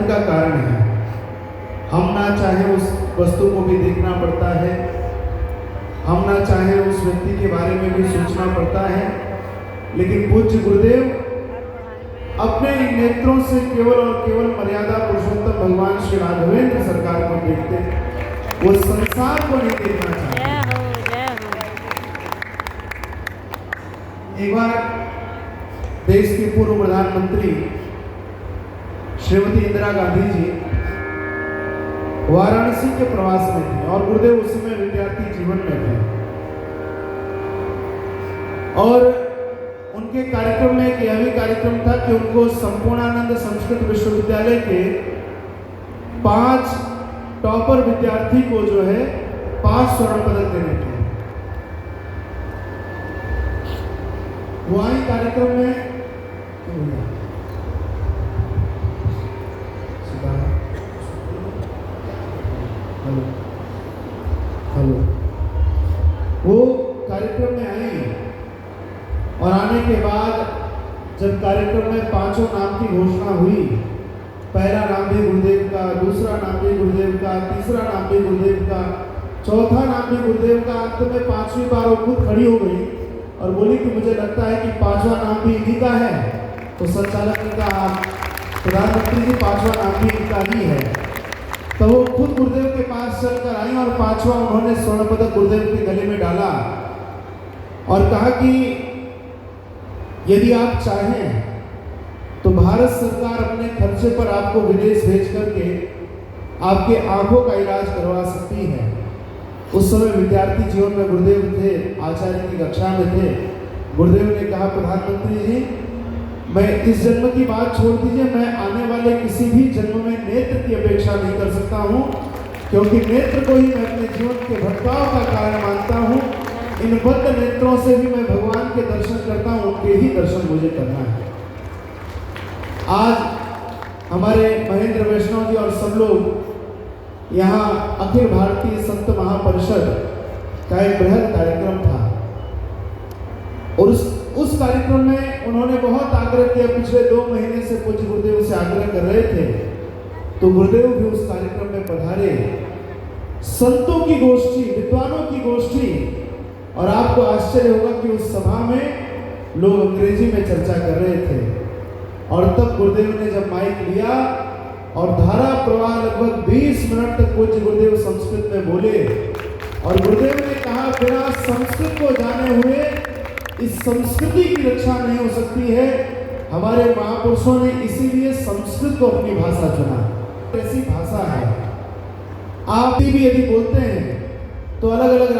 घमंड का कारण है। हम ना चाहे उस वस्तु को भी देखना पड़ता है, हम ना चाहे उस व्यक्ति के बारे में भी सोचना पड़ता है, लेकिन पूज्य गुरुदेव अपने इन नेत्रों से केवल और केवल मर्यादा पुरुषोत्तम भगवान श्री राघवेंद्र सरकार को देखते, वो संसार को नहीं देखना चाहते। एक बार देश के पूर्व प्रधानमंत्री श्रीमती इंदिरा गांधी जी वाराणसी के प्रवास में थे और गुरुदेव उस समय विद्यार्थी जीवन में थे और उनके कार्यक्रम में एक यह भी कार्यक्रम था कि उनको संपूर्णानंद संस्कृत विश्वविद्यालय के 5 टॉपर विद्यार्थी को जो है 5 स्वर्ण पदक देने थे। वही कार्यक्रम में हेलो वो कार्यक्रम में आई और आने के बाद जब कार्यक्रम में 5 नाम की घोषणा हुई, पहला नाम भी गुरुदेव का, दूसरा नाम भी गुरुदेव का, तीसरा नाम भी गुरुदेव का, चौथा नाम भी गुरुदेव का, अंत में 5वीं बार वो खुद खड़ी हो गई और बोली कि मुझे लगता है कि 5वां नाम भी इन्हीं का है। तो संचालक ने कहा प्रधानमंत्री जी 5वां नाम भी इनका ही है। तो वो खुद गुरुदेव के पास चलकर आई और 5वां उन्होंने स्वर्ण पदक गुरुदेव के गले में डाला और कहा कि यदि आप चाहें तो भारत सरकार अपने खर्चे पर आपको विदेश भेज करके आपके आंखों का इलाज करवा सकती है। उस समय विद्यार्थी जीवन में गुरुदेव थे, आचार्य की कक्षा में थे। गुरुदेव ने कहा प्रधानमंत्री जी, मैं इस जन्म की बात छोड़ दीजिए, मैं आने वाले किसी भी जन्म में नेत्र की अपेक्षा नहीं कर सकता हूँ, क्योंकि नेत्र को ही मैं अपने जीवन के भटकाव का कारण मानता हूँ। इन बद्ध नेत्रों से भी मैं भगवान के दर्शन करता हूँ, उनके ही दर्शन मुझे करना है। आज हमारे महेंद्र वैष्णव जी और सब लोग यहाँ अखिल भारतीय संत महापरिषद का एक बृहद कार्यक्रम था और उस कार्यक्रम में उन्होंने बहुत आग्रह किया। पिछले 2 महीने से पूज्य गुरुदेव से आग्रह कर रहे थे, तो गुरुदेव भी उस कार्यक्रम में पधारे। संतों की गोष्ठी, विद्वानों की गोष्ठी, और आपको आश्चर्य होगा कि उस सभा में लोग अंग्रेजी में चर्चा कर रहे थे और तब गुरुदेव ने जब माइक लिया और धारा प्रवाह लगभग 20 मिनट तक पूज्य गुरुदेव संस्कृत में बोले और गुरुदेव ने कहा बिना संस्कृत को जाने हुए इस संस्कृति की रक्षा नहीं हो सकती है। हमारे महापुरुषों ने इसीलिए संस्कृत को अपनी भाषा चुना। ऐसी भाषा है, आप भी यदि बोलते हैं तो अलग अलग